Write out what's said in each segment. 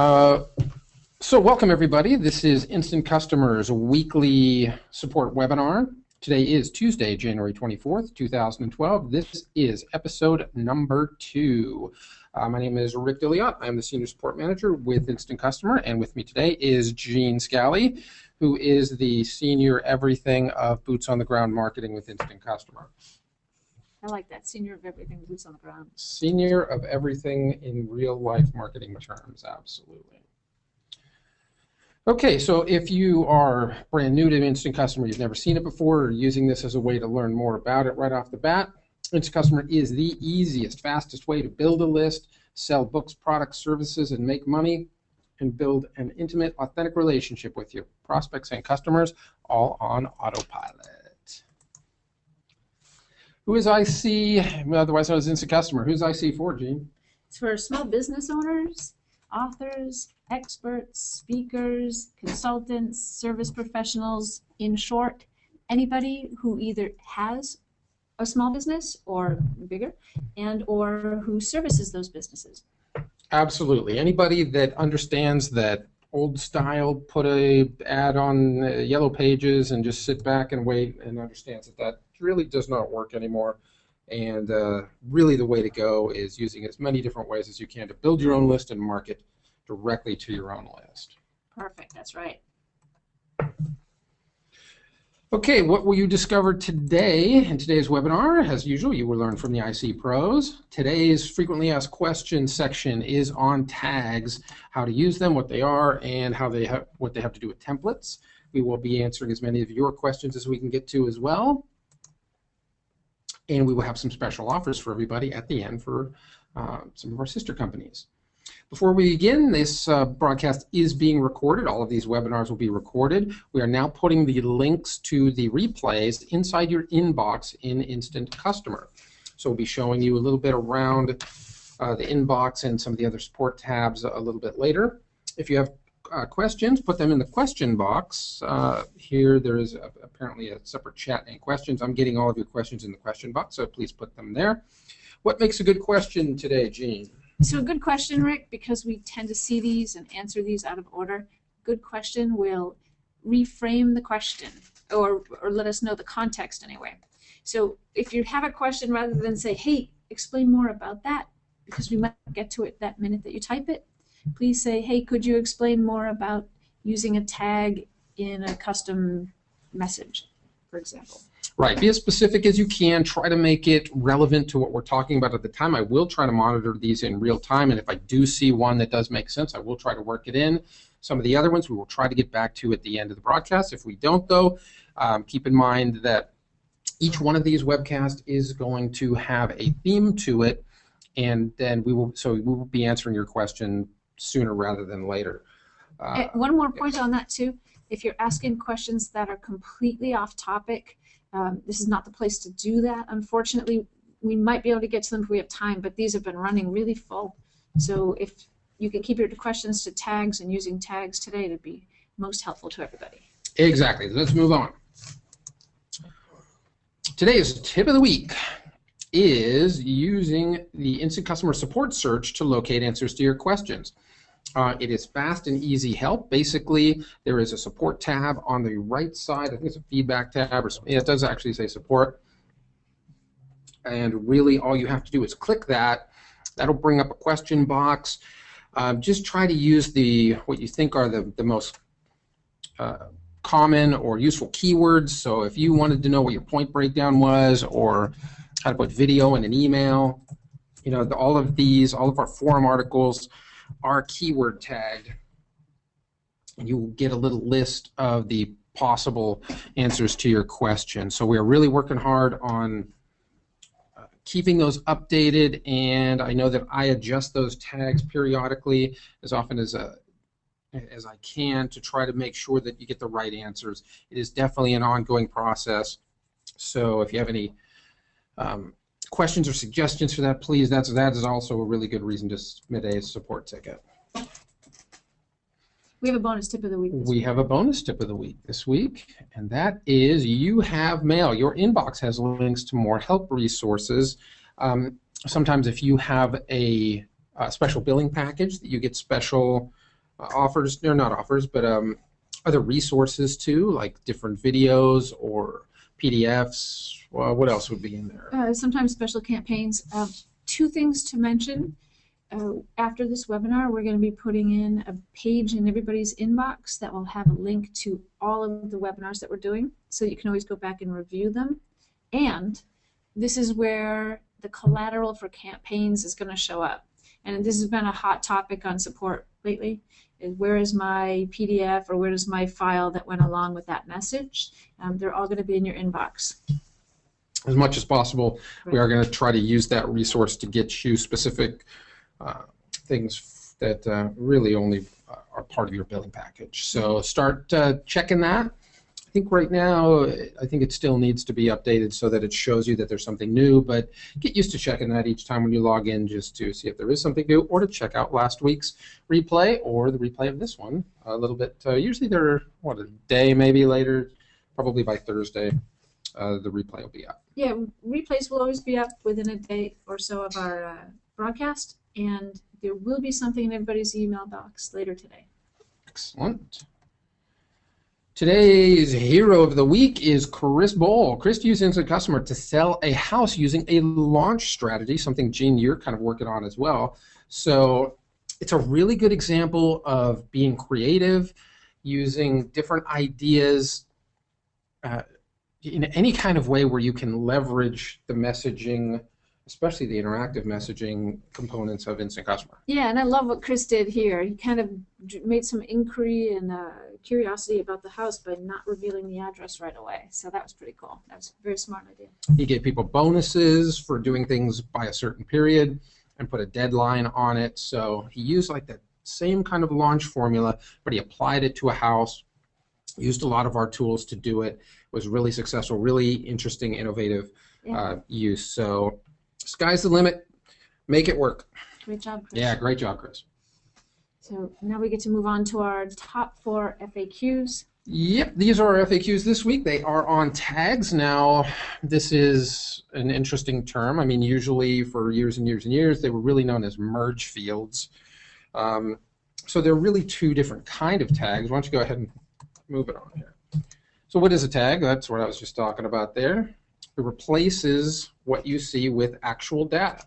So welcome everybody. This is Instant Customers weekly support webinar. Today is Tuesday, January 24th, 2012. This is episode number 2. My name is Rick Dilliot. I'm the Senior Support Manager with Instant Customer, and with me today is Gene Scally, who is the Senior Everything of Boots on the Ground Marketing with Instant Customer. I like that. Senior of everything, boots on the ground. Senior of everything in real life marketing terms, absolutely. Okay, so if you are brand new to Instant Customer, you've never seen it before, or using this as a way to learn more about it right off the bat, Instant Customer is the easiest, fastest way to build a list, sell books, products, services, and make money, and build an intimate, authentic relationship with your prospects and customers, all on autopilot. Who is IC, otherwise known as Instant Customer? Who's IC for, Gene? It's for small business owners, authors, experts, speakers, consultants, service professionals, in short, anybody who either has a small business or bigger and or who services those businesses. Absolutely. Anybody that understands that old style, put a ad on Yellow Pages and just sit back and wait, and understands that that really does not work anymore. And really the way to go is using as many different ways as you can to build your own list and market directly to your own list. Perfect, that's right. Okay, what will you discover today in today's webinar? As usual, you will learn from the IC pros. Today's frequently asked questions section is on tags, how to use them, what they are, and what they have to do with templates. We will be answering as many of your questions as we can get to as well. And we will have some special offers for everybody at the end for some of our sister companies. Before we begin, this broadcast is being recorded. All of these webinars will be recorded. We are now putting the links to the replays inside your inbox in Instant Customer. So we'll be showing you a little bit around the inbox and some of the other support tabs a little bit later. If you have questions, put them in the question box. Here there is apparently a separate chat and questions. I'm getting all of your questions in the question box, so please put them there. What makes a good question today, Gene? So a good question, Rick, because we tend to see these and answer these out of order. Good question will reframe the question or let us know the context anyway. So if you have a question, rather than say, hey, explain more about that, because we might get to it that minute that you type it, please say, hey, could you explain more about using a tag in a custom message, for example. Right. Be as specific as you can. Try to make it relevant to what we're talking about at the time. I will try to monitor these in real time, and if I do see one that does make sense, I will try to work it in. Some of the other ones we will try to get back to at the end of the broadcast. If we don't, though, keep in mind that each one of these webcasts is going to have a theme to it, and then we will be answering your question sooner rather than later. One more point on that, too. If you're asking questions that are completely off topic, this is not the place to do that. Unfortunately, we might be able to get to them if we have time, but these have been running really full. So if you can keep your questions to tags and using tags today, it'd be most helpful to everybody. Exactly. Let's move on. Today's tip of the week is using the Instant Customer Support search to locate answers to your questions. It is fast and easy help. Basically, there is a support tab on the right side. I think it's a feedback tab, or something. It does actually say support. And really, all you have to do is click that. That'll bring up a question box. Just try to use what you think are the most common or useful keywords. So if you wanted to know what your point breakdown was, or how to put video in an email, you know, all of our forum articles are keyword tagged, and you will get a little list of the possible answers to your question. So we are really working hard on keeping those updated, and I know that I adjust those tags periodically as often as I can to try to make sure that you get the right answers. It is definitely an ongoing process, so if you have any questions or suggestions for that, please, that is also a really good reason to submit a support ticket. We have a bonus tip of the week. We have a bonus tip of the week this week, and that is you have mail. Your inbox has links to more help resources. Sometimes if you have a special billing package, that you get special offers, or not offers, but other resources too, like different videos or PDFs. Well, what else would be in there? Sometimes special campaigns. Two things to mention. After this webinar, we're going to be putting in a page in everybody's inbox that will have a link to all of the webinars that we're doing, so you can always go back and review them. And this is where the collateral for campaigns is going to show up. And this has been a hot topic on support lately. Where is my PDF or where is my file that went along with that message? They're all going to be in your inbox. As much as possible, we are going to try to use that resource to get you specific things that really only are part of your billing package. So start checking that. I think right now, I think it still needs to be updated so that it shows you that there's something new, but get used to checking that each time when you log in, just to see if there is something new, or to check out last week's replay or the replay of this one a little bit. Usually they're, what, a day maybe later, probably by Thursday, the replay will be up. Yeah, replays will always be up within a day or so of our broadcast, and there will be something in everybody's email box later today. Excellent. Today's hero of the week is Chris Bowl. Chris used Instant Customer to sell a house using a launch strategy, something, Gene, you're kind of working on as well. So it's a really good example of being creative, using different ideas in any kind of way where you can leverage the messaging, especially the interactive messaging components of Instant Customer. Yeah, and I love what Chris did here. He kind of made some inquiry and curiosity about the house by not revealing the address right away. So that was pretty cool. That was a very smart idea. He gave people bonuses for doing things by a certain period and put a deadline on it. So he used like that same kind of launch formula, but he applied it to a house, used a lot of our tools to do it. It was really successful, really interesting, innovative use. So sky's the limit. Make it work. Great job, Chris. Yeah, great job, Chris. So now we get to move on to our top 4 FAQs. Yep, these are our FAQs this week. They are on tags. Now, this is an interesting term. I mean, usually for years and years and years, they were really known as merge fields. So they're really 2 different kind of tags. Why don't you go ahead and move it on here. So what is a tag? That's what I was just talking about there. It replaces what you see with actual data.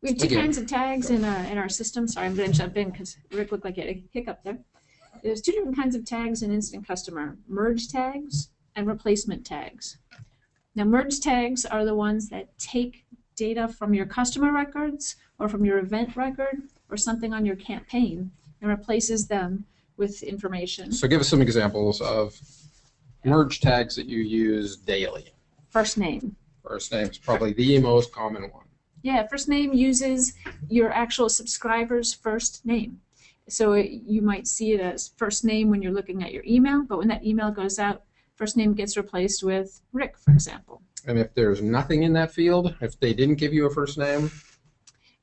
We have 2 kinds of tags in our system. Sorry, I'm going to jump in because Rick looked like he had a hiccup there. There's 2 different kinds of tags in Instant Customer: merge tags and replacement tags. Now, merge tags are the ones that take data from your customer records or from your event record or something on your campaign and replaces them with information. So give us some examples of merge tags that you use daily. First name. First name is probably the most common one. Yeah, first name uses your actual subscriber's first name. So you might see it as first name when you're looking at your email, but when that email goes out, first name gets replaced with Rick, for example. And if there's nothing in that field, if they didn't give you a first name,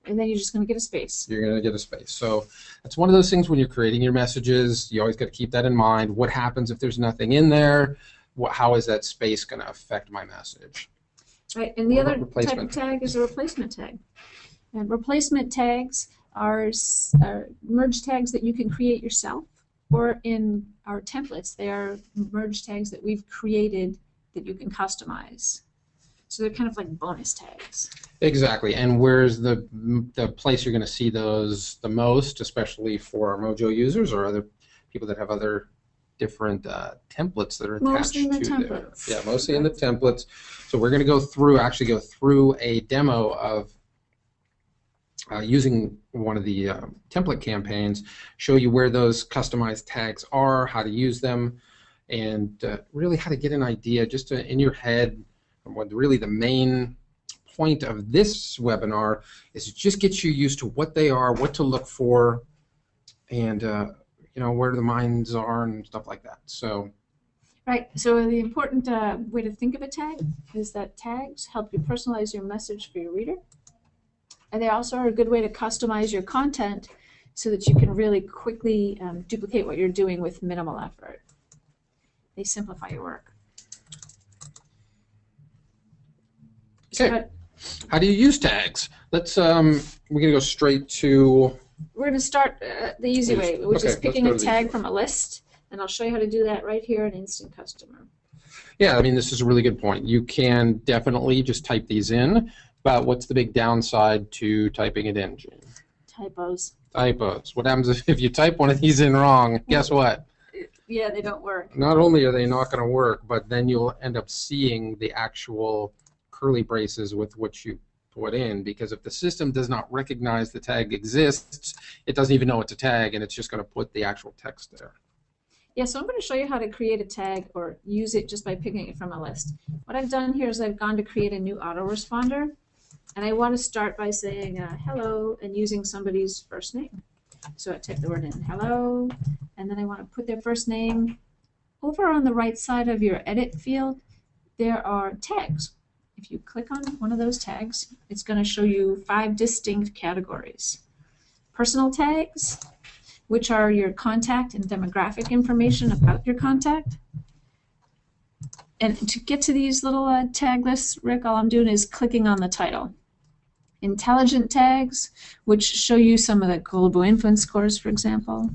and then you're just going to get a space. You're going to get a space. So that's one of those things when you're creating your messages, you always got to keep that in mind. What happens if there's nothing in there? How is that space going to affect my message? Right, and the other type of tag is a replacement tag. And replacement tags are merge tags that you can create yourself, or in our templates, they are merge tags that we've created that you can customize. So they're kind of like bonus tags. Exactly, and where's the place you're going to see those the most, especially for our Mojo users or other people that have other different templates that are attached to there. Yeah, mostly in the templates. So we're going to go through a demo of using one of the template campaigns, show you where those customized tags are, how to use them, and really how to get an idea just in your head. What really the main point of this webinar is to just get you used to what they are, what to look for, and you know, where the mines are and stuff like that. So. Right. So the important way to think of a tag is that tags help you personalize your message for your reader, and they also are a good way to customize your content so that you can really quickly duplicate what you're doing with minimal effort. They simplify your work. Okay. How do you use tags? Let's we're gonna go straight to we're going to start the easy way, which is Okay, picking let's a go to the tag easy from a list. And I'll show you how to do that right here in Instant Customer. Yeah, I mean, this is a really good point. You can definitely just type these in, but what's the big downside to typing it in, Gene? Typos. Typos. What happens if you type one of these in wrong? Guess what? Yeah, they don't work. Not only are they not going to work, but then you'll end up seeing the actual curly braces with what you put in, because if the system does not recognize the tag exists, it doesn't even know it's a tag, and it's just going to put the actual text there. Yeah, so I'm going to show you how to create a tag or use it just by picking it from a list. What I've done here is I've gone to create a new autoresponder, and I want to start by saying hello and using somebody's first name. So I type the word in, hello, and then I want to put their first name. Over on the right side of your edit field, there are tags. If you click on one of those tags, it's going to show you 5 distinct categories. Personal tags, which are your contact and demographic information about your contact. And to get to these little tag lists, Rick, all I'm doing is clicking on the title. Intelligent tags, which show you some of the global influence scores, for example.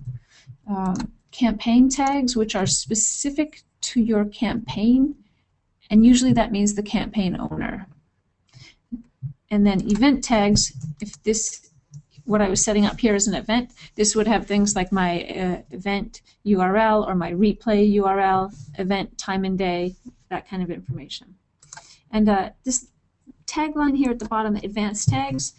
Campaign tags, which are specific to your campaign, and usually that means the campaign owner. And then event tags, if this, what I was setting up here is an event, this would have things like my event URL or my replay URL, event time and day, that kind of information. And this tagline here at the bottom, advanced tags,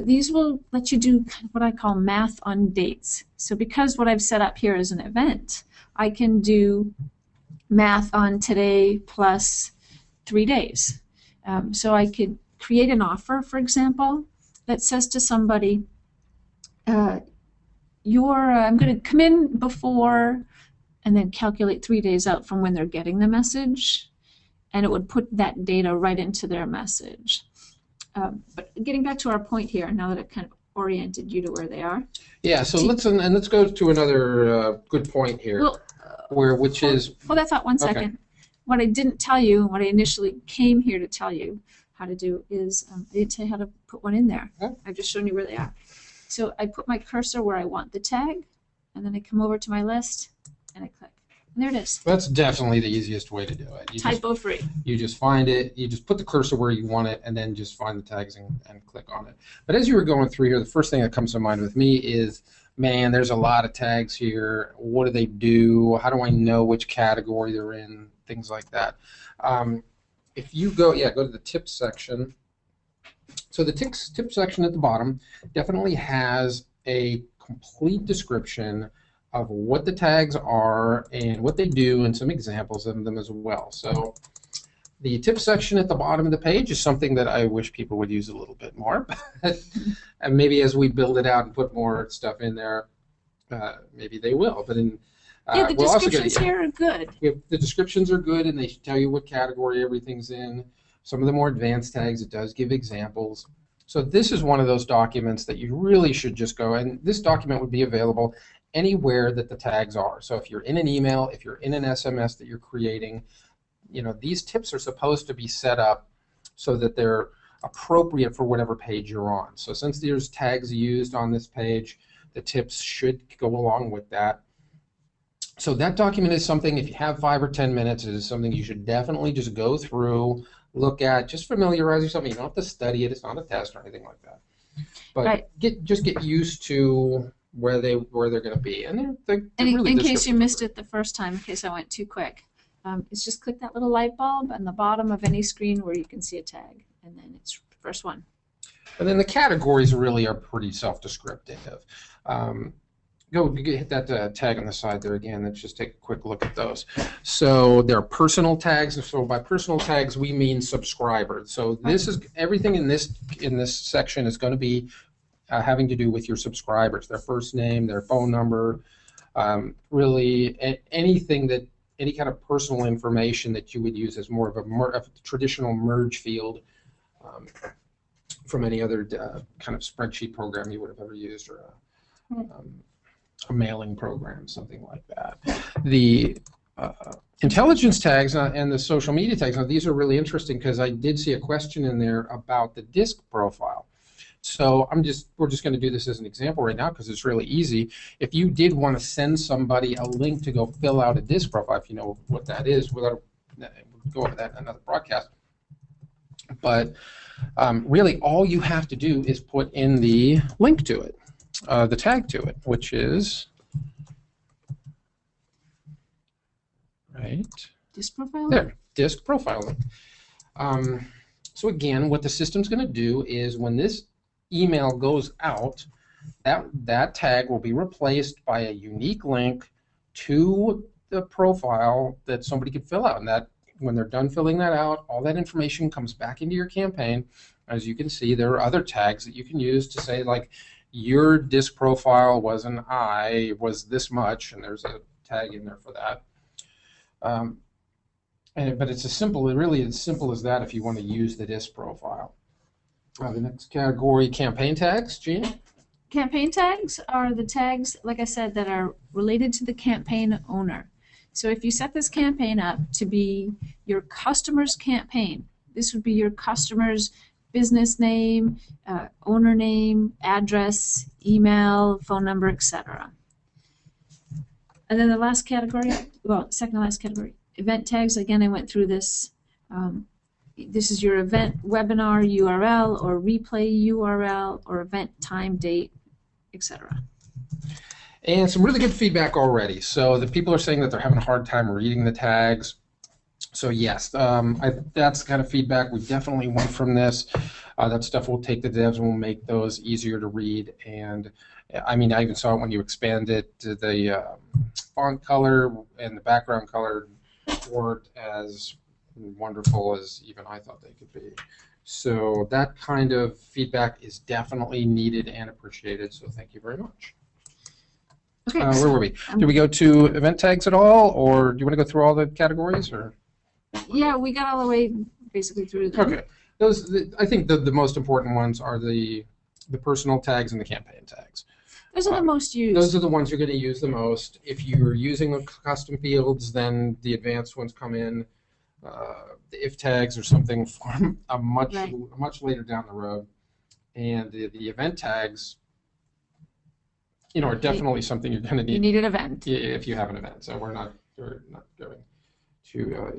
these will let you do what I call math on dates. So because what I've set up here is an event, I can do math on today plus 3 days. So I could create an offer, for example, that says to somebody, I'm going to come in before and then calculate 3 days out from when they're getting the message, and it would put that data right into their message. But getting back to our point here, now that I've kind of oriented you to where they are. Yeah, so let's go to another good point here, well, which is... Hold that thought one second. Okay. What I didn't tell you, what I initially came here to tell you how to do is, I didn't tell you how to put one in there. Okay. I've just shown you where they are. So I put my cursor where I want the tag, and then I come over to my list, and I click. And there it is. That's definitely the easiest way to do it. Typo free. You just find it, you just put the cursor where you want it, and then just find the tags and click on it. But as you were going through here, the first thing that comes to mind with me is, man, there's a lot of tags here. What do they do? How do I know which category they're in? Things like that. If you go to the tips section. So the tips section at the bottom definitely has a complete description of what the tags are and what they do, and some examples of them as well. So the tips section at the bottom of the page is something that I wish people would use a little bit more. And maybe as we build it out and put more stuff in there, maybe they will. But in the descriptions here are good. The descriptions are good, and they tell you what category everything's in. Some of the more advanced tags, it does give examples. So this is one of those documents that you really should just go, and this document would be available anywhere that the tags are. So if you're in an email, if you're in an SMS that you're creating, these tips are supposed to be set up so that they're appropriate for whatever page you're on. So since there's tags used on this page, the tips should go along with that. So that document is something, if you have 5 or 10 minutes, it is something you should definitely just go through, look at, just familiarize yourself. You don't have to study it. It's not a test or anything like that. But right. Just get used to where they're going to be. And they're really in case you missed it the first time, in case I went too quick, it's just click that little light bulb on the bottom of any screen where you can see a tag, and then it's the first one. And then the categories really are pretty self-descriptive. Go hit that tag on the side there again. Let's just take a quick look at those. So there are personal tags. So by personal tags, we mean subscribers. So this is everything in this section is going to be having to do with your subscribers, their first name, their phone number, really anything that any kind of personal information that you would use as more of a traditional merge field from any other kind of spreadsheet program you would have ever used, or a mailing program, something like that. The intelligence tags and the social media tags, now these are really interesting because I did see a question in there about the disk profile. So we're just going to do this as an example right now because it's really easy. If you did want to send somebody a link to go fill out a disk profile, if you know what that is, we'll go over that in another broadcast. But really, all you have to do is put in the link to it, the tag to it, which is right Disk profile? there, disk profile link. So again, what the system's going to do is when this email goes out, that tag will be replaced by a unique link to the profile that somebody could fill out. And that when they're done filling that out, all that information comes back into your campaign. As you can see, there are other tags that you can use to say, like, your disk profile was this much, and there's a tag in there for that. But it's really as simple as that if you want to use the disk profile. The next category, campaign tags, Gina? Campaign tags are the tags, like I said, that are related to the campaign owner. So if you set this campaign up to be your customer's campaign, this would be your customer's business name, owner name, address, email, phone number, etc. And then the last category, second to last category, event tags. Again, I went through this. This is your event webinar URL or replay URL or event time, date, etc. And some really good feedback already. So the people are saying that they're having a hard time reading the tags. So yes, that's the kind of feedback we definitely want from this. That stuff will take the devs and will make those easier to read. And I mean, I even saw it when you expand it to the font color and the background color weren't as wonderful as even I thought they could be. So that kind of feedback is definitely needed and appreciated. So thank you very much. Okay, where were we? Did we go to event tags at all, or do you want to go through all the categories, or? Yeah, we got all the way basically through them. Okay, I think the most important ones are the personal tags and the campaign tags. Those are the most used. Those are the ones you're going to use the most. If you're using the custom fields, then the advanced ones come in. The if tags or something from a much later down the road, and the event tags, are definitely something you're going to need. You need an event if you have an event. So we're not going to.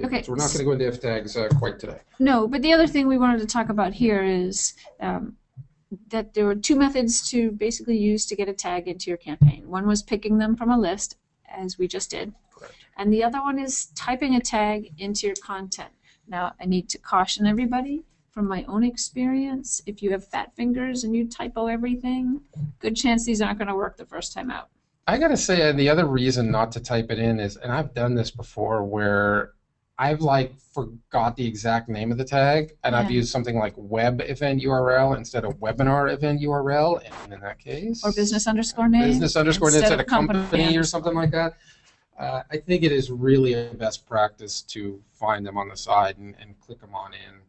Okay. So we're not going to go into if tags quite today. No, but the other thing we wanted to talk about here is that there were two methods to basically use to get a tag into your campaign. One was picking them from a list, as we just did. Correct. And the other one is typing a tag into your content. Now, I need to caution everybody from my own experience, if you have fat fingers and you typo everything, good chance these aren't going to work the first time out. I got to say, the other reason not to type it in is, and I've done this before, where I've forgot the exact name of the tag, and I've used something like web event URL instead of webinar event URL, and in that case, or business underscore name, instead of company or something like that. I think it is really a best practice to find them on the side and click them on in.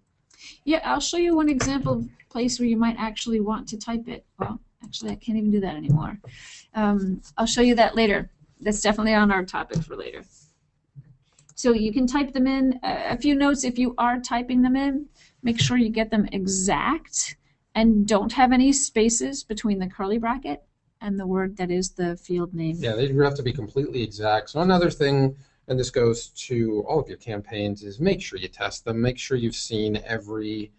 Yeah, I'll show you one example place where you might actually want to type it. Well, actually, I can't even do that anymore. I'll show you that later. That's definitely on our topic for later. So you can type them in. A few notes, if you are typing them in, make sure you get them exact and don't have any spaces between the curly bracket and the word that is the field name. Yeah, they have to be completely exact. So another thing, and this goes to all of your campaigns, is make sure you test them. Make sure you've seen every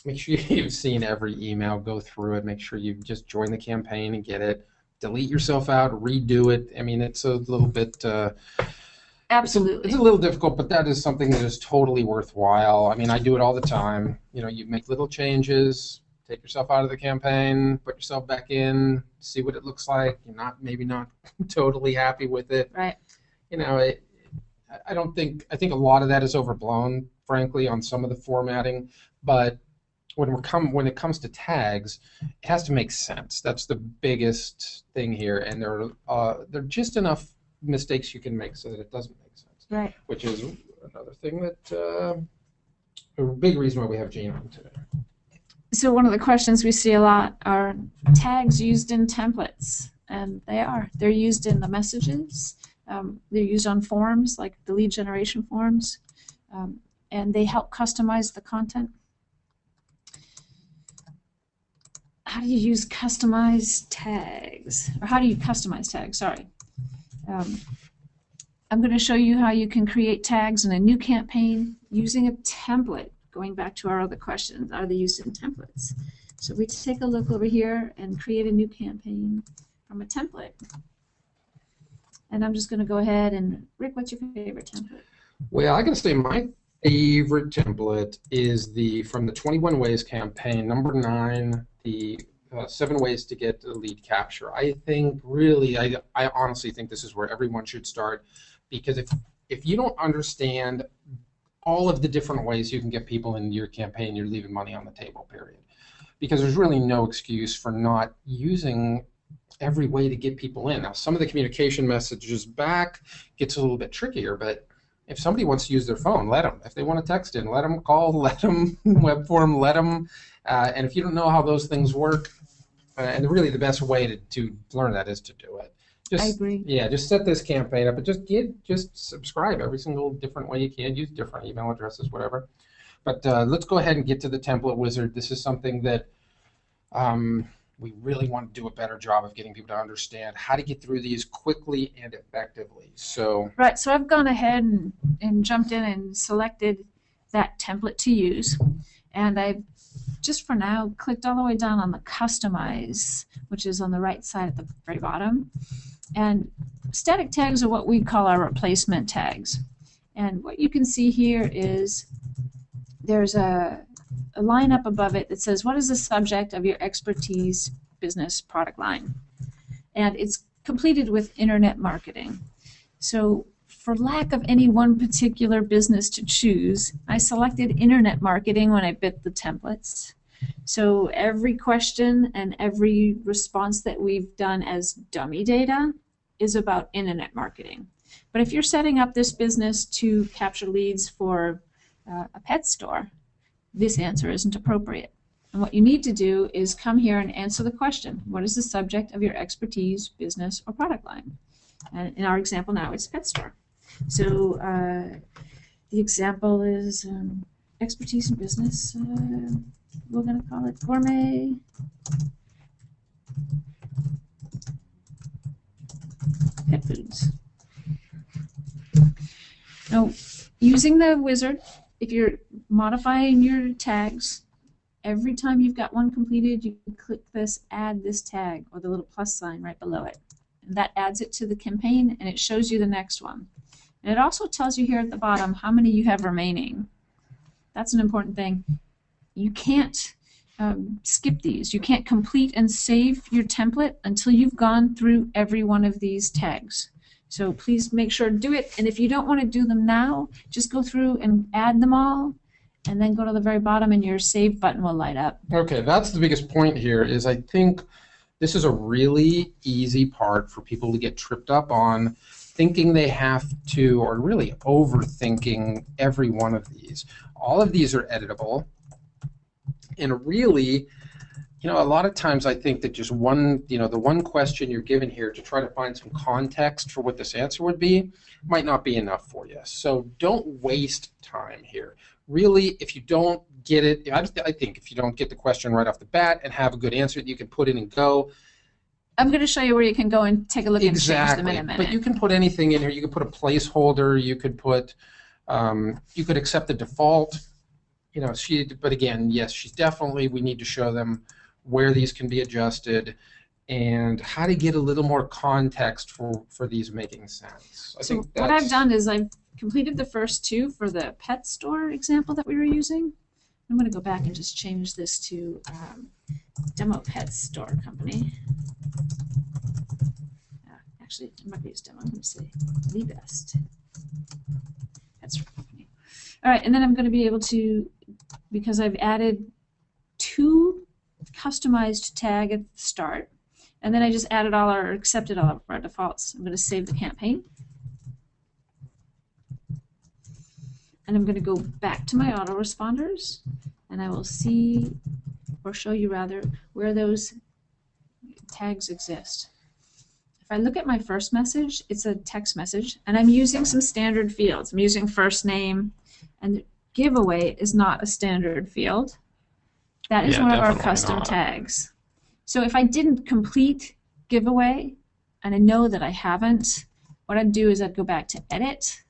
email, go through it. Make sure you just join the campaign and get it. Delete yourself out, redo it. I mean, it's a little bit. Absolutely. It's a little difficult, but that is something that is totally worthwhile. I mean, I do it all the time. You make little changes, take yourself out of the campaign, put yourself back in, see what it looks like. You're maybe not totally happy with it. Right. I think a lot of that is overblown, frankly, on some of the formatting. But when it comes to tags, it has to make sense. That's the biggest thing here, and there are just enough mistakes you can make so that it doesn't make sense. Right. Which is another thing that a big reason why we have Gene on today. So one of the questions we see a lot are tags used in templates, and they're used in the messages. They're used on forms, like the lead generation forms, and they help customize the content. how do you use customized tags? Or how do you customize tags? Sorry. I'm going to show you how you can create tags in a new campaign using a template. Going back to our other questions, are they used in templates? So we take a look over here and create a new campaign from a template. And I'm just going to go ahead and, Rick, what's your favorite template? Well, I gotta say my favorite template is from the 21 Ways campaign, number 9, the 7 ways to get a lead capture. I think really, I honestly think this is where everyone should start, because if you don't understand all of the different ways you can get people in your campaign, you're leaving money on the table, period. Because there's really no excuse for not using every way to get people in. Now, some of the communication messages back gets a little bit trickier, but if somebody wants to use their phone, let them. If they want to text in, let them call, let them web form, let them. And if you don't know how those things work, and really the best way to learn that is to do it. I agree. Yeah, just set this campaign up and just subscribe every single different way you can. Use different email addresses, whatever. But let's go ahead and get to the template wizard. This is something that we really want to do a better job of getting people to understand how to get through these quickly and effectively. So right, so I've gone ahead and jumped in and selected that template to use, and I've just for now clicked all the way down on the customize, which is on the right side at the very bottom. And static tags are what we call our replacement tags. And what you can see here is there's a line up above it that says, what is the subject of your expertise business product line? And it's completed with internet marketing. So for lack of any one particular business to choose, I selected internet marketing when I bit the templates. So every question and every response that we've done as dummy data is about internet marketing. But if you're setting up this business to capture leads for a pet store, this answer isn't appropriate. And what you need to do is come here and answer the question, what is the subject of your expertise, business, or product line? And in our example now, it's pet store. So the example is expertise in business. We're going to call it gourmet pet foods. Now, using the wizard, if you're modifying your tags, every time you've got one completed, you can click this, add this tag, or the little plus sign right below it. And that adds it to the campaign, and it shows you the next one. And it also tells you here at the bottom how many you have remaining. That's an important thing. You can't skip these. You can't complete and save your template until you've gone through every one of these tags. So please make sure to do it. And if you don't want to do them now, just go through and add them all, and then go to the very bottom and your save button will light up. okay, that's the biggest point here is I think this is a really easy part for people to get tripped up on, thinking they have to, or really overthinking every one of these. All of these are editable. And really, you know, a lot of times I think that just one, you know, the one question you're given here to try to find some context for what this answer would be might not be enough for you. So don't waste time here. Really, if you don't get it, I think if you don't get the question right off the bat and have a good answer that you can put in and go. I'm going to show you where you can go and take a look and change them in a minute. But you can put anything in here. You can put a placeholder. You could put, you could accept the default. You know, but again, yes, she's definitely, we need to show them where these can be adjusted and how to get a little more context for these making sense. I think what I've done is I've completed the first two for the pet store example that we were using. I'm going to go back and just change this to demo pet store company. Actually, it might be its demo. I'm going to say the best pet store company. All right, and then I'm going to be able to, because I've added two customized tag at the start, and then I just added all or accepted all of our defaults. I'm going to save the campaign. And I'm going to go back to my autoresponders, and I will see, or show you rather, where those tags exist. If I look at my first message, it's a text message, and I'm using some standard fields. I'm using first name, and the giveaway is not a standard field. That is one of our custom tags. So if I didn't complete giveaway, and I know that I haven't, what I'd do is I'd go back to edit.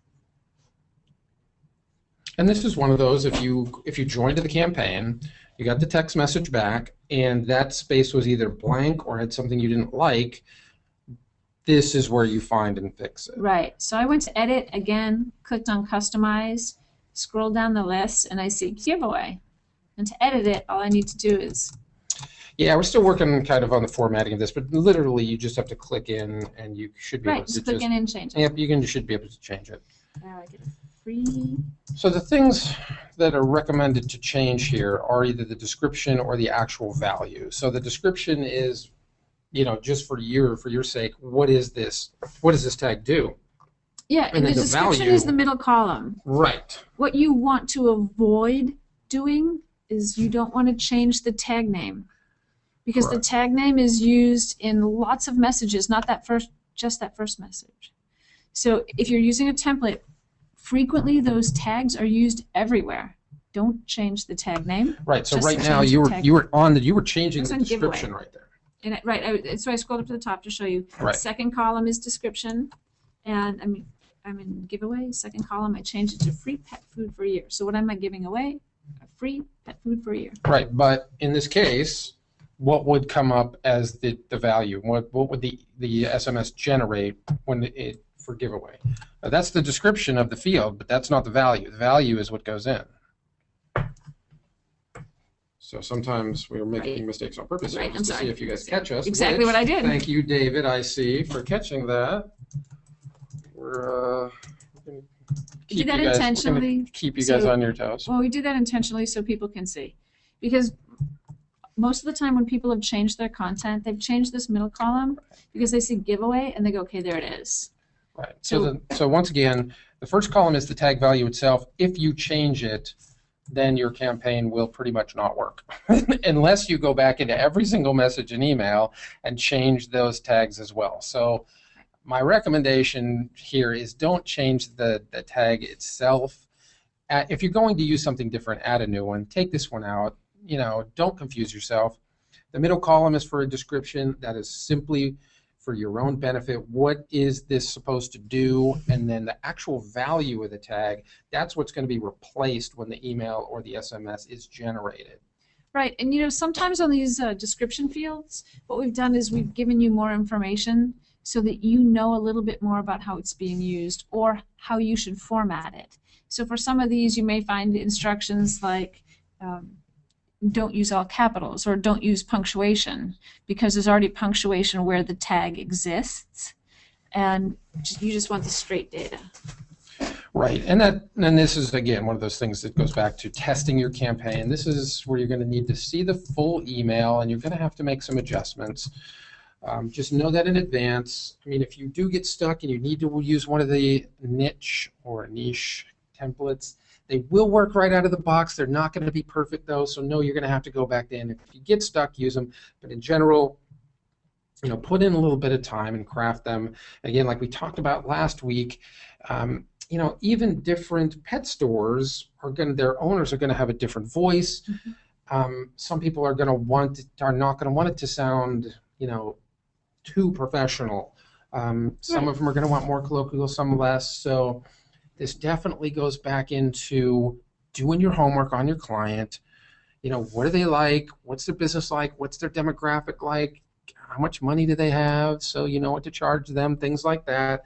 And this is one of those, if you joined the campaign, you got the text message back, and that space was either blank or had something you didn't like, this is where you find and fix it. Right. So I went to edit again, clicked on customize, scroll down the list, and I see giveaway. And to edit it, all I need to do is... Yeah, we're still working kind of on the formatting of this, but literally you just have to click in and you should be able to just click in and change it. Yep, should be able to change it. Now I get a free... So the things that are recommended to change here are either the description or the actual value. So the description is, just for your sake, what is this? What does this tag do? Yeah, and the description is the middle column. Right. What you want to avoid doing is you don't want to change the tag name, because the tag name is used in lots of messages, not just that first message. So if you're using a template, frequently those tags are used everywhere. Don't change the tag name. Right. So right now you were changing the description right there. And so I scrolled up to the top to show you. Right. Second column is description, and I'm in giveaway. Second column, I changed it to free pet food for a year. So what am I giving away? A free pet food for a year. Right. But in this case, what would come up as the value? What would the SMS generate for giveaway? Now, that's the description of the field, but that's not the value. The value is what goes in. So sometimes we're making mistakes on purpose. Right. Just to see if you guys catch us. Exactly what I did. Thank you, David, I see, for catching that. We're going to did that intentionally. Keep you guys on your toes. Well, we did that intentionally so people can see. Because most of the time when people have changed their content, they've changed this middle column because they see giveaway and they go, okay, there it is. Right. So once again, the first column is the tag value itself. If you change it, then your campaign will pretty much not work unless you go back into every single message and email and change those tags as well. So my recommendation here is don't change the tag itself. If you're going to use something different, add a new one. Take this one out. Don't confuse yourself. The middle column is for a description. That is simply for your own benefit. What is this supposed to do? And then the actual value of the tag, that's what's going to be replaced when the email or the SMS is generated. Right, and sometimes on these description fields, what we've done is we've given you more information so that you know a little bit more about how it's being used or how you should format it. So for some of these, you may find instructions like don't use all capitals or don't use punctuation, because there's already punctuation where the tag exists, and you just want the straight data. Right, and this is again one of those things that goes back to testing your campaign. This is where you're going to need to see the full email, and you're going to have to make some adjustments. Just know that in advance. I mean, if you do get stuck and you need to use one of the niche templates, they will work right out of the box. They're not going to be perfect, though, so no, you're going to have to go back in. If you get stuck, use them. But in general, put in a little bit of time and craft them. Again, like we talked about last week, even different pet stores their owners are going to have a different voice. Mm-hmm. Some people are not going to want it to sound, too professional. Some of them are going to want more colloquial, some less. So this definitely goes back into doing your homework on your client. What do they like? What's their business like? What's their demographic like? How much money do they have? So you know what to charge them, things like that.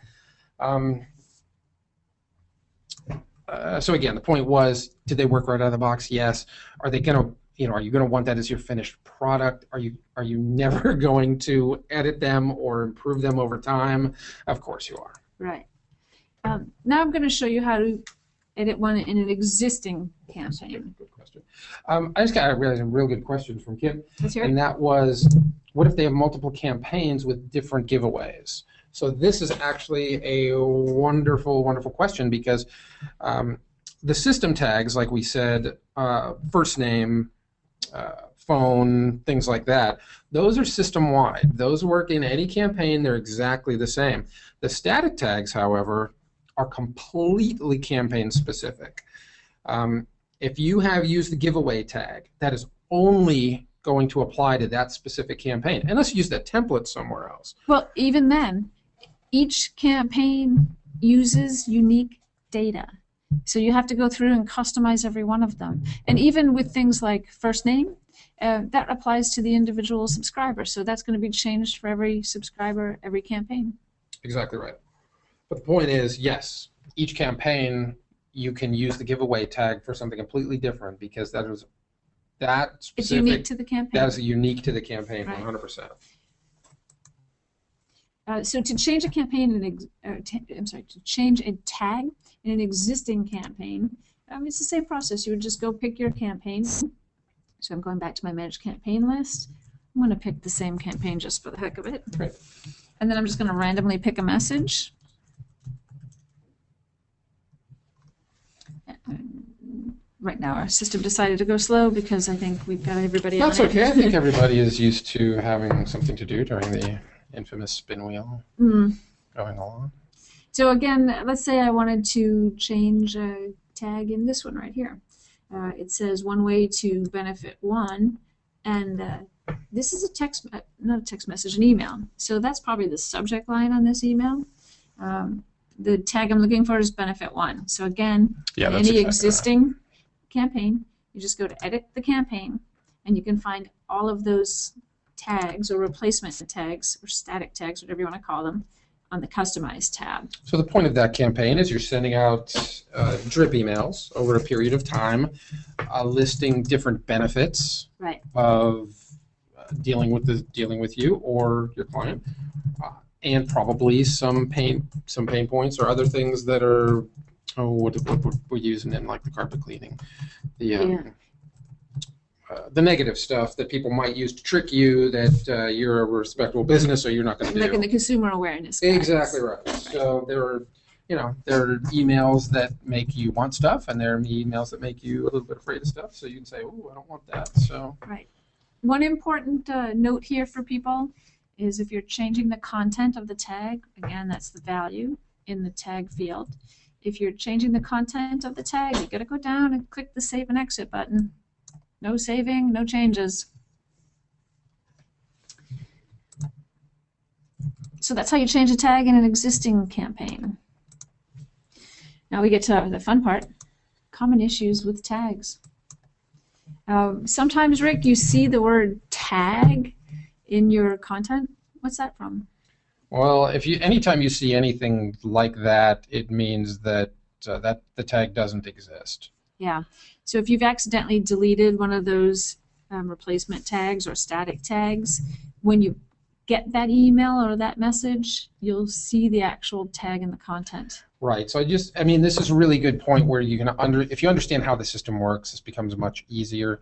So again, the point was, did they work right out of the box? Yes. Are they going to, are you going to want that as your finished product? Are you never going to edit them or improve them over time? Of course you are. Right. Now I'm going to show you how to edit one in an existing campaign. Good question. I just got a real good question from Kim. Let's hear it. And that was, what if they have multiple campaigns with different giveaways? So this is actually a wonderful, wonderful question, because the system tags, like we said, first name, phone, things like that, those are system-wide. Those work in any campaign. They're exactly the same. The static tags, however, are completely campaign-specific. If you have used the giveaway tag, that is only going to apply to that specific campaign, unless you use that template somewhere else. Well, even then, each campaign uses unique data. So you have to go through and customize every one of them. And even with things like first name, that applies to the individual subscriber. So that's going to be changed for every subscriber, every campaign. Exactly right. But the point is, yes, each campaign you can use the giveaway tag for something completely different because that is that specific. It's unique to the campaign. That is unique to the campaign, Right. 100%. So to change a campaign, to change a tag in an existing campaign, it's the same process. You would just go pick your campaign. So I'm going back to my managed campaign list. I'm going to pick the same campaign just for the heck of it. Right. And then I'm just going to randomly pick a message. Right now our system decided to go slow because I think we've got everybody on it. That's okay. I think everybody is used to having something to do during the infamous spin wheel going along. So again, let's say I wanted to change a tag in this one right here. It says one way to benefit one, and this is a text, not a text message, an email. So that's probably the subject line on this email. The tag I'm looking for is benefit one. So again, Yeah, that's any exactly existing campaign, you just go to edit the campaign, and you can find all of those tags or replacement tags or static tags, whatever you want to call them, on the Customize tab. So the point of that campaign is you're sending out drip emails over a period of time, listing different benefits Right. of dealing with you or your client, and probably some pain points or other things that are what we're using in like the carpet cleaning, the negative stuff that people might use to trick you that you're a respectable business, so you're not going to do. Like in the consumer awareness guides. Exactly right. So there are emails that make you want stuff, and there are emails that make you a little bit afraid of stuff. So you can say, "Oh, I don't want that." So right. One important note here for people is if you're changing the content of the tag, again, that's the value in the tag field. If you're changing the content of the tag, you got to go down and click the Save and Exit button. No saving, no changes. So that's how you change a tag in an existing campaign. Now we get to the fun part, common issues with tags. Sometimes, Rick, you see the word tag in your content. What's that from? Well, anytime you see anything like that, it means that that the tag doesn't exist. Yeah. So if you've accidentally deleted one of those replacement tags or static tags, when you get that email or that message, you'll see the actual tag in the content. Right. So this is a really good point where you can if you understand how the system works, this becomes much easier.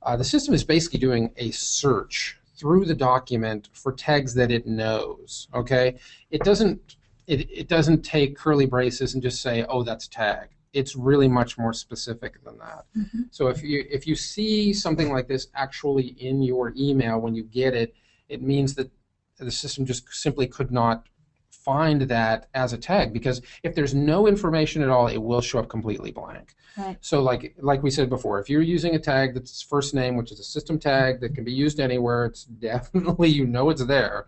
The system is basically doing a search through the document for tags that it knows. Okay. It doesn't take curly braces and just say, oh, that's a tag. It's really much more specific than that. Mm-hmm. So if you see something like this actually in your email when you get it, it means that the system just simply could not find that as a tag, because if there's no information at all, it will show up completely blank. Right. So like we said before, if you're using a tag that's first name, which is a system tag that can be used anywhere, it's definitely, it's there.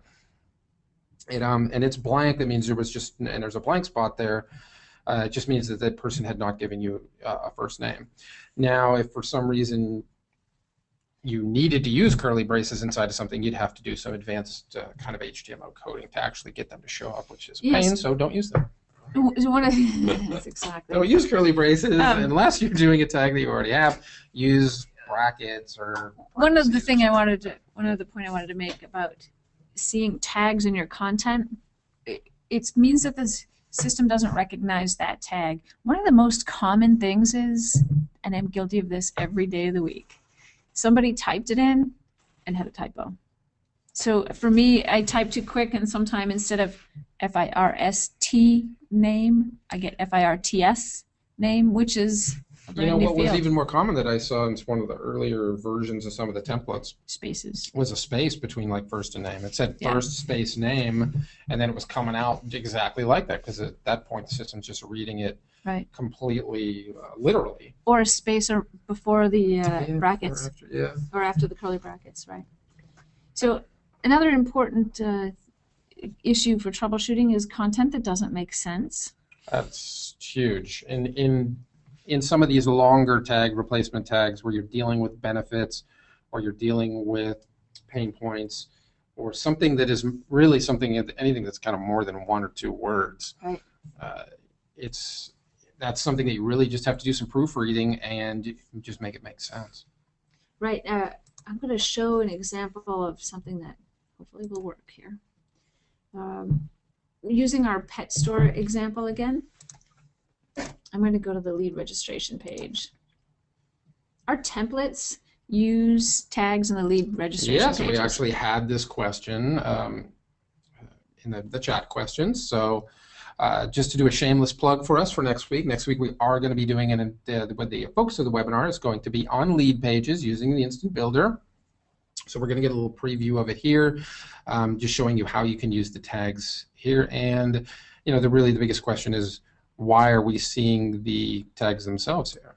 And it's blank, that means there's a blank spot there. It just means that that person had not given you a first name. Now, if for some reason you needed to use curly braces inside of something, you'd have to do some advanced kind of HTML coding to actually get them to show up, which is a pain, so don't use them. That's exactly. Don't use curly braces unless you're doing a tag that you already have. Use brackets or. One of the point I wanted to make about seeing tags in your content, it means that the system doesn't recognize that tag. One of the most common things is, and I'm guilty of this every day of the week, somebody typed it in and had a typo. So for me, I type too quick, and sometimes instead of FIRST name, I get FIRTS name, which is a brand new what field. was even more common that I saw in one of the earlier versions of some of the templates? Spaces. Was a space between like first and name. It said first space name, and then it was coming out exactly like that, because at that point the system's just reading it Right. completely, literally. Or a space or before the brackets. Or after the curly brackets, right? So another important issue for troubleshooting is content that doesn't make sense. That's huge. In some of these longer tag replacement tags where you're dealing with benefits or you're dealing with pain points or something that is really anything that's kind of more than 1 or 2 words. Right. That's something that you really just have to do some proofreading and just make it make sense. Right. I'm going to show an example of something that hopefully will work here. Using our pet store example again, I'm going to go to the lead registration page. Our templates use tags in the lead registration pages. Yes, we actually had this question in the chat questions. So just to do a shameless plug for us for next week. Next week we are going to be doing the focus of the webinar is going to be on lead pages using the Instant Builder. So we're going to get a little preview of it here, just showing you how you can use the tags here. And really the biggest question is, why are we seeing the tags themselves here?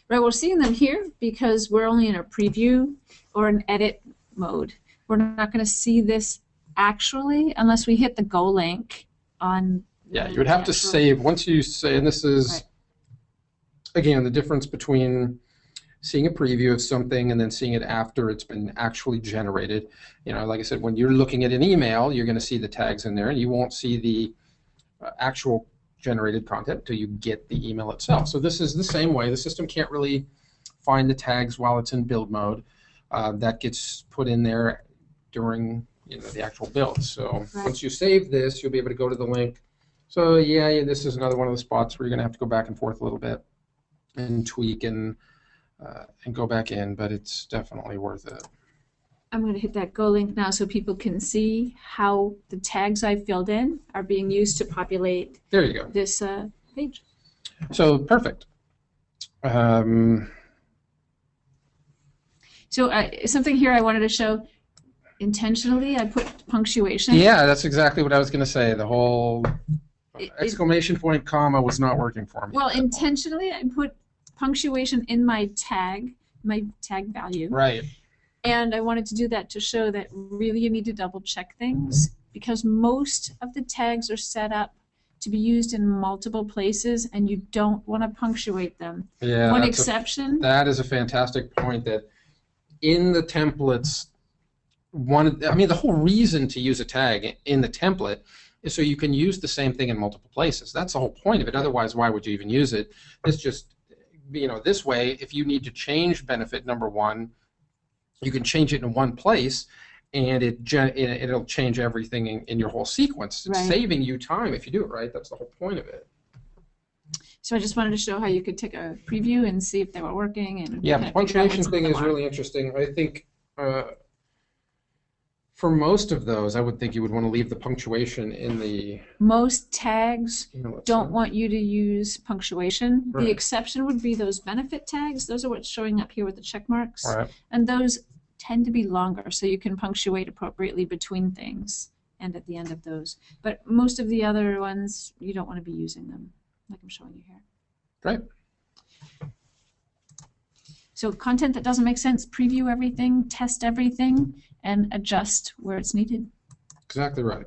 Right, we're seeing them here because we're only in a preview or an edit mode. We're not going to see this actually unless we hit the go link on. Yeah, you would have to save once you say, and this is right. Again the difference between seeing a preview of something and then seeing it after it's been actually generated. Like I said, when you're looking at an email, you're going to see the tags in there, and you won't see the actual generated content until you get the email itself. So this is the same way. The system can't really find the tags while it's in build mode. That gets put in there during the actual build. So right. Once you save this, you'll be able to go to the link. So yeah, this is another one of the spots where you're going to have to go back and forth a little bit and tweak and go back in, but it's definitely worth it. I'm going to hit that go link now so people can see how the tags I filled in are being used to populate there you go. This page. So perfect. So something here I wanted to show. Intentionally, I put punctuation. Yeah, that's exactly what I was going to say. The whole exclamation point, comma was not working for me. Well, intentionally, I put punctuation in my tag value. Right. And I wanted to do that to show that really you need to double check things because most of the tags are set up to be used in multiple places and you don't want to punctuate them. Yeah. One exception. That is a fantastic point that in the templates, the whole reason to use a tag in the template is so you can use the same thing in multiple places. That's the whole point of it. Otherwise, why would you even use it? It's just, this way, if you need to change benefit number 1, you can change it in one place, and it'll change everything in your whole sequence. It's right. saving you time if you do it right. That's the whole point of it. So I just wanted to show how you could take a preview and see if they were working. And yeah, the punctuation thing is really interesting. I think for most of those, I would think you would want to leave the punctuation in the... Most tags don't want you to use punctuation. Right. The exception would be those benefit tags. Those are what's showing up here with the check marks. Right. And those tend to be longer, so you can punctuate appropriately between things and at the end of those. But most of the other ones, you don't want to be using them, like I'm showing you here. Right. So content that doesn't make sense, preview everything, test everything, and adjust where it's needed. Exactly right.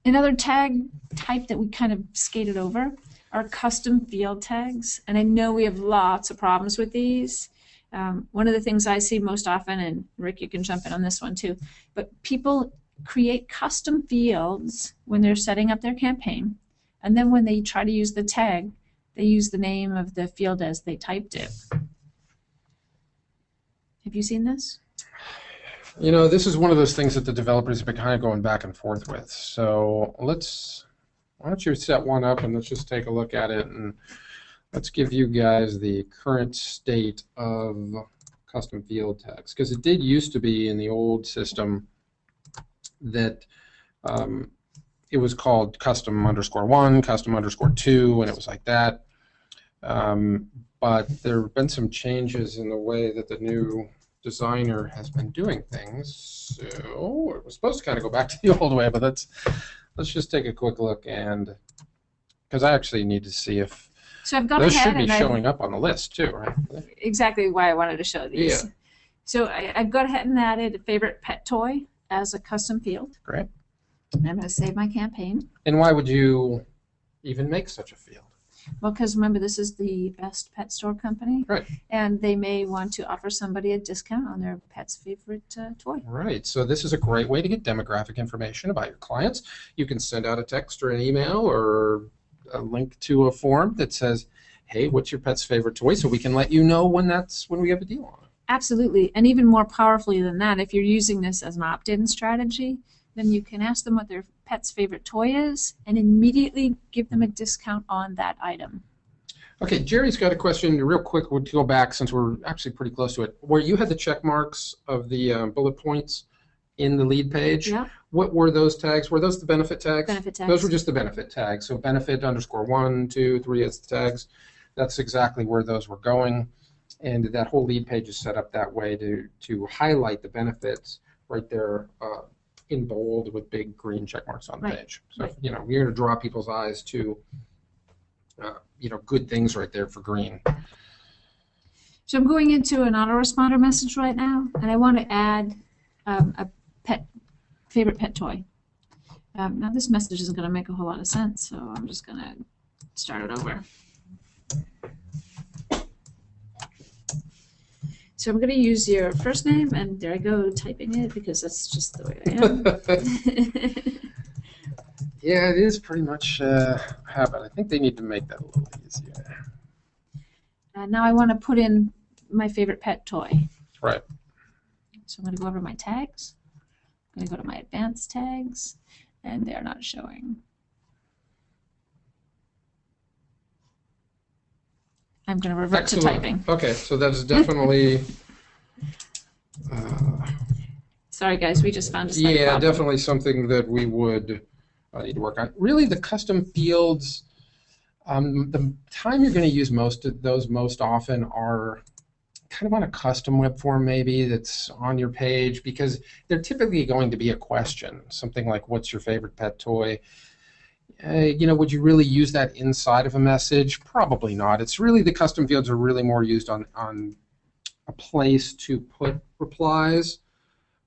Another tag type that we kind of skated over are custom field tags. And I know we have lots of problems with these. One of the things I see most often, and Rick, you can jump in on this one too, but people create custom fields when they're setting up their campaign. And then when they try to use the tag, they use the name of the field as they typed it. Have you seen this? This is one of those things that the developers have been kind of going back and forth with. So why don't you set one up and let's just take a look at it, and let's give you guys the current state of custom field tags. Because it did used to be in the old system that it was called custom_1, custom_2, and it was like that. But there have been some changes in the way that the new designer has been doing things. So it was supposed to kind of go back to the old way, but let's just take a quick look and Because I actually need to see if So I've gone those ahead should be and showing up on the list too, right? exactly why I wanted to show these. Yeah. So I've gone ahead and added a favorite pet toy as a custom field. Great. I'm going to save my campaign. And why would you even make such a field? Well, because remember, this is the best pet store company. Right. And they may want to offer somebody a discount on their pet's favorite toy. Right. So this is a great way to get demographic information about your clients. You can send out a text or an email or a link to a form that says, hey, what's your pet's favorite toy? So we can let you know when we have a deal on it. Absolutely. And even more powerfully than that, if you're using this as an opt-in strategy, then you can ask them what their pet's favorite toy is and immediately give them a discount on that item. Okay, Jerry's got a question real quick. We'll go back since we're actually pretty close to it. Where you had the check marks of the bullet points in the lead page, Yeah. What were those tags? Were those the benefit tags? Benefit tags. Those were just the benefit tags. So benefit _1, 2, 3 as the tags. That's exactly where those were going. And that whole lead page is set up that way to highlight the benefits right there in bold with big green check marks on the page. So, Right. you're going to draw people's eyes to, good things right there for green. So I'm going into an autoresponder message right now, and I want to add a favorite pet toy. Now this message isn't going to make a whole lot of sense, so I'm just going to start it over. So I'm going to use your first name, and there I go typing it because that's just the way I am. Yeah, it is pretty much a habit. I think they need to make that a little easier. Now I want to put in my favorite pet toy. Right. So I'm going to go over to my tags. I'm going to go to my advanced tags, and they're not showing. I'm going to revert to typing. Okay, so that's definitely. Sorry, guys, we just found a slight Yeah, problem. definitely something that we would need to work on. Really, the custom fields, the time you're going to use most of those most often are kind of on a custom web form maybe that's on your page because they're typically going to be a question, something like, what's your favorite pet toy? Would you really use that inside of a message? Probably not. It's really the custom fields are really more used on a place to put replies,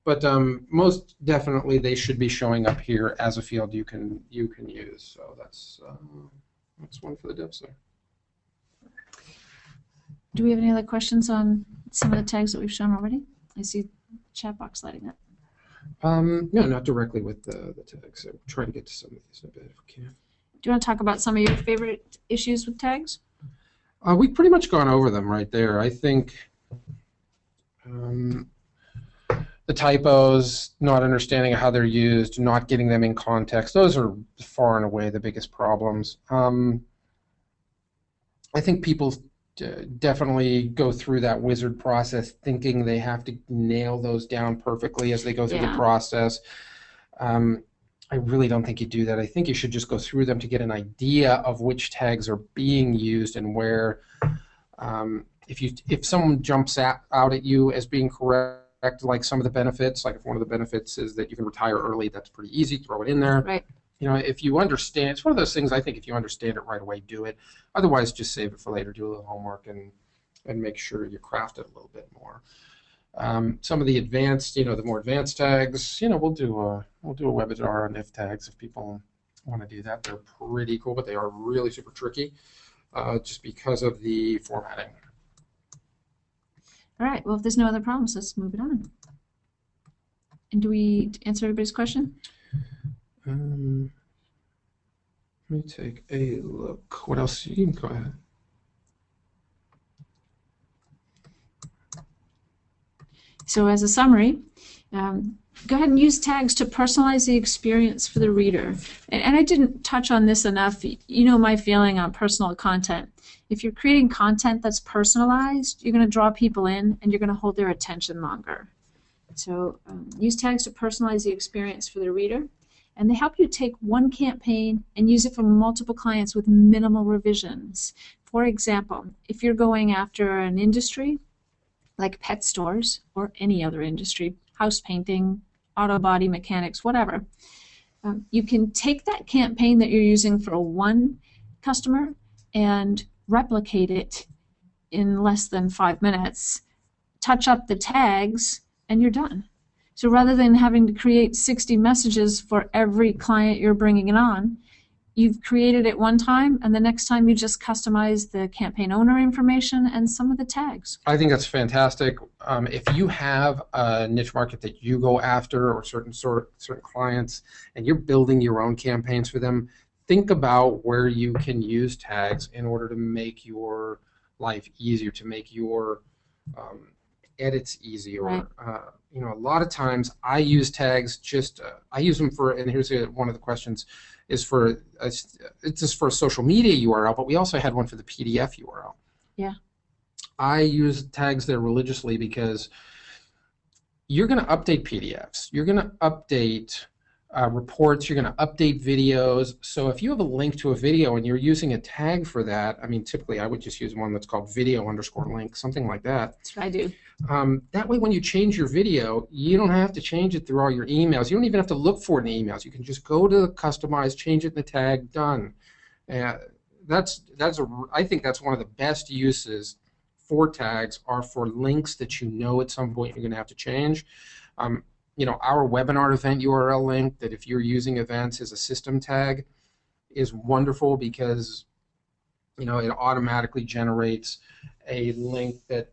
but most definitely they should be showing up here as a field you can use. So that's one for the devs there. Do we have any other questions on some of the tags that we've shown already? I see the chat box lighting up. No, not directly with the tags. So try to get to some of these in a bit if we can. Do you want to talk about some of your favorite issues with tags? We've pretty much gone over them right there. I think the typos, not understanding how they're used, not getting them in context, those are far and away the biggest problems. I think people definitely go through that wizard process thinking they have to nail those down perfectly as they go through the process. I really don't think you do that. I think you should just go through them to get an idea of which tags are being used and where. If someone jumps out at you as being correct, like some of the benefits, like if one of the benefits is that you can retire early, that's pretty easy, throw it in there. Right. If you understand, it's one of those things, I think if you understand it right away, do it. Otherwise, just save it for later, do a little homework, and make sure you craft it a little bit more. Some of the advanced, the more advanced tags, we'll do a webinar on if tags if people want to do that. They're pretty cool, but they are really super tricky just because of the formatting. All right. Well, if there's no other problems, let's move it on. And do we answer everybody's question? Let me take a look. What else? You can go ahead. So as a summary, go ahead and use tags to personalize the experience for the reader. And I didn't touch on this enough. You know my feeling on personal content. If you're creating content that's personalized, you're going to draw people in and you're going to hold their attention longer. So use tags to personalize the experience for the reader. And they help you take one campaign and use it for multiple clients with minimal revisions. For example, if you're going after an industry like pet stores or any other industry, house painting, auto body mechanics, whatever, you can take that campaign that you're using for one customer and replicate it in less than 5 minutes, touch up the tags, and you're done. So rather than having to create 60 messages for every client you're bringing it on, you've created it one time, and the next time you just customize the campaign owner information and some of the tags. I think that's fantastic. If you have a niche market that you go after, or certain clients, and you're building your own campaigns for them, think about where you can use tags in order to make your life easier, to make your edits easier. Right. A lot of times I use tags I use them for, and here's one of the questions, is for it's just for a social media URL, but we also had one for the PDF URL. Yeah. I use tags there religiously because you're going to update PDFs, you're going to update reports, you're going to update videos. So if you have a link to a video and you're using a tag for that, I mean, typically I would just use one that's called video_link, something like that. That's what I do. That way, when you change your video, you don't have to change it through all your emails. You don't even have to look for it in emails. You can just go to the customize, change it in the tag, done. I think that's one of the best uses for tags, are for links that you know at some point you're going to have to change. Our webinar event URL link, that if you're using events as a system tag, is wonderful because it automatically generates a link that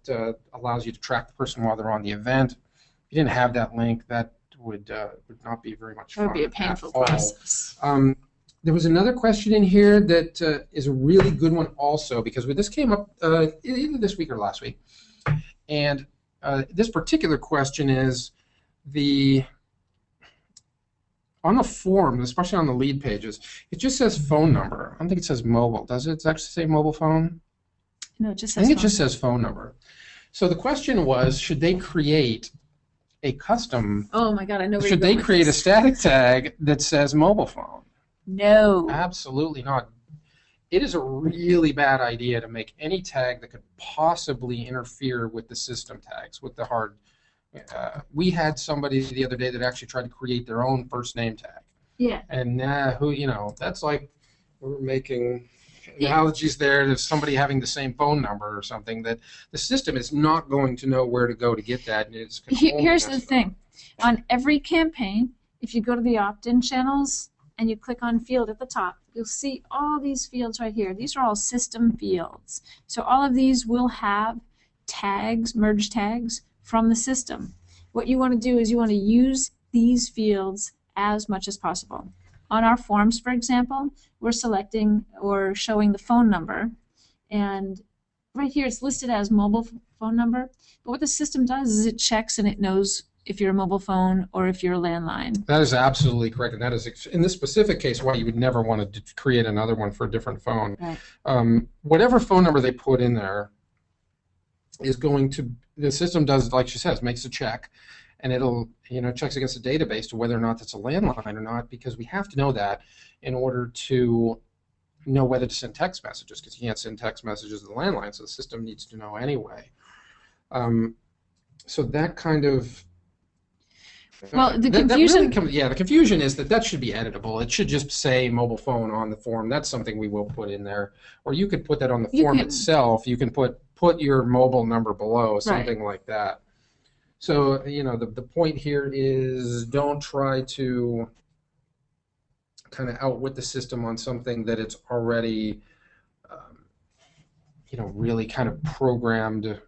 allows you to track the person while they're on the event. If you didn't have that link, that would not be very much fun. It would be a painful process. There was another question in here that is a really good one also, because this came up either this week or last week. And this particular question is, on the form, especially on the lead pages, it just says phone number. I don't think it says mobile. Does it? Does it actually say mobile phone? No, it just says I think phone. It just says phone number. So the question was, should they create a custom? Oh my God, I know where Should you're they going with create a this. static tag that says mobile phone? No. Absolutely not. It is a really bad idea to make any tag that could possibly interfere with the system tags, with the hard. We had somebody the other day that actually tried to create their own first name tag. Yeah. And that's like, we're making analogies there to somebody having the same phone number or something, that the system is not going to know where to go to get that. And it's Here's the thing. On every campaign, if you go to the opt-in channels and you click on field at the top, you'll see all these fields right here. These are all system fields. So all of these will have tags, merge tags, from the system. What you want to do is you want to use these fields as much as possible. On our forms, for example, we're selecting or showing the phone number, and right here it's listed as mobile phone number, but what the system does is it checks and it knows if you're a mobile phone or if you're a landline. That is absolutely correct, and that is, in this specific case, why you would never want to create another one for a different phone. Right. Whatever phone number they put in there is going to, the system does, like she says, makes a check, and it'll, checks against the database to whether or not that's a landline or not, because we have to know that in order to know whether to send text messages, because you can't send text messages to the landline, so the system needs to know anyway. So that kind of, well, the confusion. The confusion is that should be editable. It should just say mobile phone on the form. That's something we will put in there, or you could put that on the form itself. You can put your mobile number below, something like that. So the point here is, don't try to kind of outwit the system on something that it's already really kind of programmed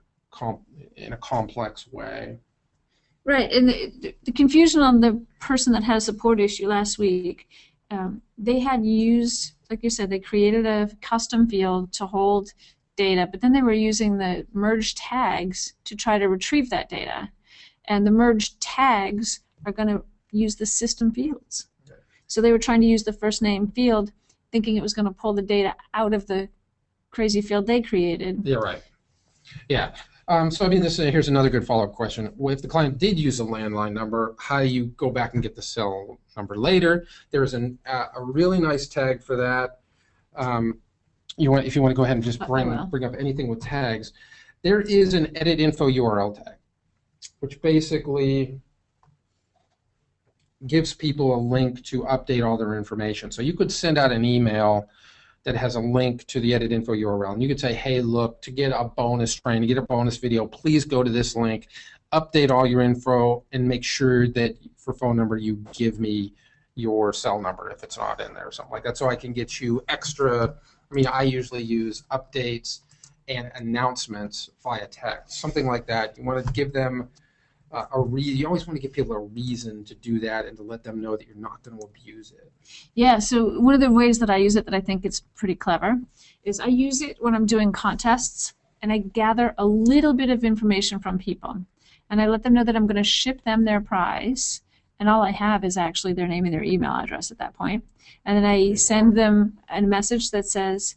in a complex way. Right, and the confusion on the person that had a support issue last week, they had used, like you said, they created a custom field to hold data, but then they were using the merge tags to try to retrieve that data. And the merge tags are going to use the system fields. Okay. So they were trying to use the first name field, thinking it was going to pull the data out of the crazy field they created. Yeah, right. Yeah. So, here's another good follow-up question. If the client did use a landline number, how do you go back and get the cell number later? There's a really nice tag for that. If you want to go ahead and just bring up anything with tags, there is an edit info URL tag, which basically gives people a link to update all their information. So you could send out an email that has a link to the edit info URL. And you could say, hey, look, to get a bonus training, to get a bonus video, please go to this link, update all your info, and make sure that for phone number you give me your cell number if it's not in there or something like that, so I can get you extra. I mean, I usually use updates and announcements via text, something like that. You want to give them you always want to give people a reason to do that and to let them know that you're not going to abuse it. Yeah, so one of the ways that I use it that I think is pretty clever is I use it when I'm doing contests, and I gather a little bit of information from people. And I let them know that I'm going to ship them their prize, and all I have is actually their name and their email address at that point. And then I send them a message that says,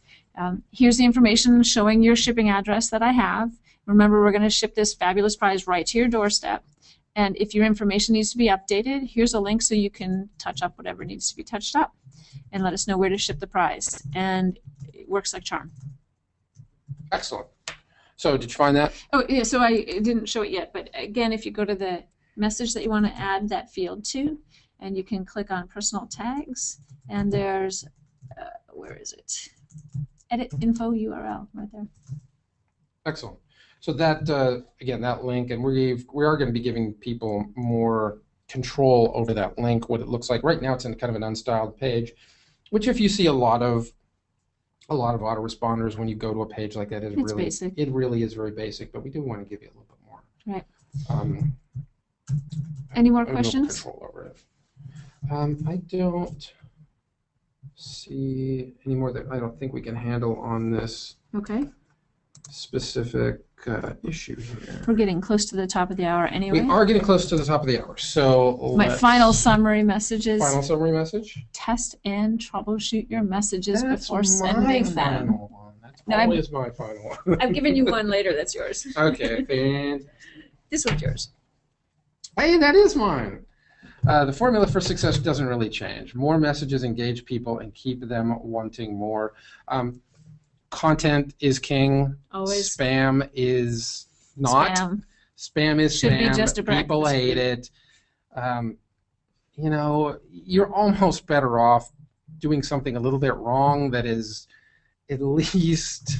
here's the information showing your shipping address that I have. Remember, we're going to ship this fabulous prize right to your doorstep. And if your information needs to be updated, here's a link so you can touch up whatever needs to be touched up and let us know where to ship the prize. And it works like charm. Excellent. So did you find that? Oh, yeah, so I didn't show it yet, but again, if you go to the message that you want to add that field to, and you can click on personal tags, and there's, where is it? Edit info URL right there. Excellent. So that, again, that link, and we are going to be giving people more control over that link, what it looks like. Right now it's in kind of an unstyled page, which if you see a lot of autoresponders when you go to a page like that, it really is very basic, but we do want to give you a little bit more. Right. Any more questions? Control over it. I don't see any more that I don't think we can handle on this specific issue here. We're getting close to the top of the hour anyway. We are getting close to the top of the hour. So my final summary messages. Final summary message? Test and troubleshoot your messages before That's sending them. Final one. That's always my final one. I've given you one later. That's yours. Okay, fantastic. This one's yours. Hey, that is mine. The formula for success doesn't really change. More messages engage people and keep them wanting more. Content is king. Always. Spam is not. Spam is Should spam. be just a People practice. hate it. You know, you're almost better off doing something a little bit wrong that is at least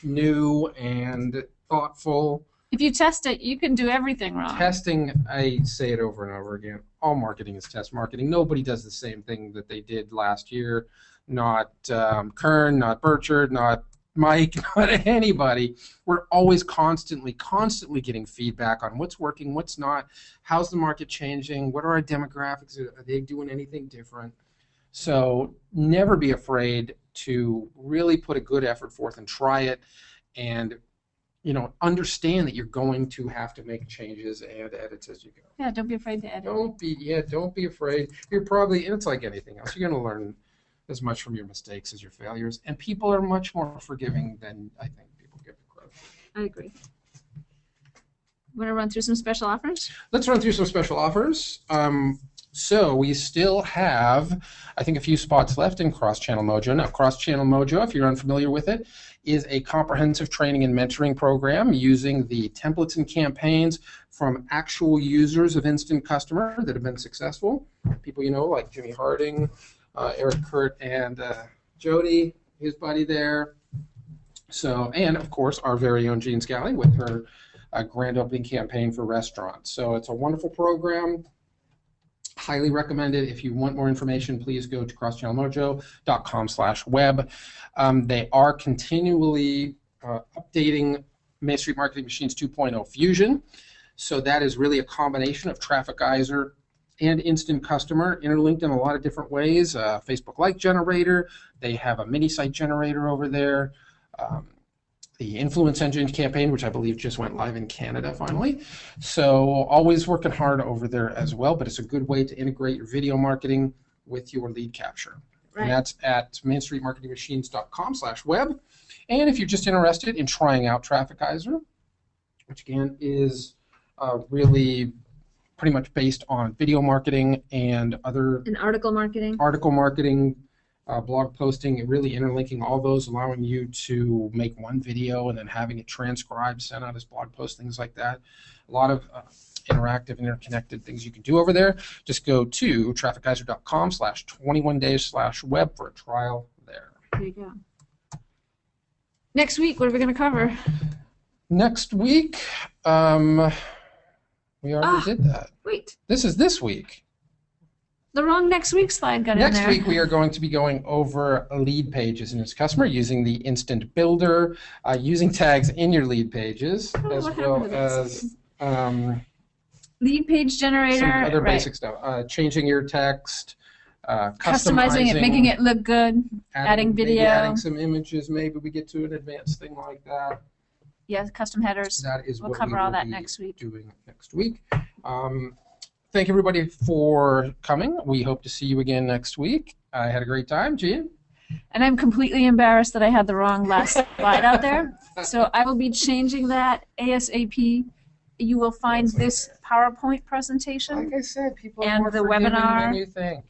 new and thoughtful. If you test it, you can do everything wrong. Testing, I say it over and over again, all marketing is test marketing. Nobody does the same thing that they did last year. Not Kern, not Burchard, not Mike, not anybody. We're always constantly getting feedback on what's working, what's not, how's the market changing, what are our demographics, are they doing anything different? So never be afraid to really put a good effort forth and try it, and understand that you're going to have to make changes and edits as you go. Yeah, don't be afraid to edit. Don't be afraid. You're probably, and it's like anything else, you're going to learn as much from your mistakes as your failures, and people are much more forgiving than I think people give credit for. I agree. Want to run through some special offers? Let's run through some special offers. So we still have, I think, a few spots left in Cross-Channel Mojo. Now, Cross-Channel Mojo, if you're unfamiliar with it, is a comprehensive training and mentoring program using the templates and campaigns from actual users of Instant Customer that have been successful. People like Jimmy Harding, Eric Kurt, and Jody, his buddy there. So, and of course, our very own Jean Scally with her grand opening campaign for restaurants. So it's a wonderful program. Highly recommend it. If you want more information, please go to crosschannelmojo.com/web. They are continually updating Main Street Marketing Machines 2.0 Fusion. So that is really a combination of Traffic Geyser and Instant Customer interlinked in a lot of different ways. Facebook Like Generator. They have a mini site generator over there. The Influence Engine campaign, which I believe just went live in Canada finally. So always working hard over there as well, but it's a good way to integrate your video marketing with your lead capture. Right. And that's at mainstreetmarketingmachines.com/web. And if you're just interested in trying out Traffic Geyser, which again is really pretty much based on video marketing and other... And article marketing. Article marketing. Blog posting, and really interlinking all those, allowing you to make one video and then having it transcribed, sent out as blog posts, things like that. A lot of interactive, interconnected things you can do over there. Just go to trafficgeyser.com/21days/web for a trial there. There you go. Next week, what are we going to cover? Next week, we already did that. Wait, This is this week. the wrong next week slide got in there. Next week, we are going to be going over lead pages in its customer using the instant builder, using tags in your lead pages, as what well happened to as lead page generator. some other right. basic stuff. Changing your text, Customizing it, making it look good, adding maybe video. adding some images. Maybe we get to an advanced thing like that. Yeah, custom headers. That is We'll what cover we all will that be next week. doing next week. Thank everybody for coming. We hope to see you again next week. I had a great time, Gian. And I'm completely embarrassed that I had the wrong last slide out there. So I will be changing that ASAP. You will find this PowerPoint presentation Like I said, people are and more the forgiving webinar. than you think.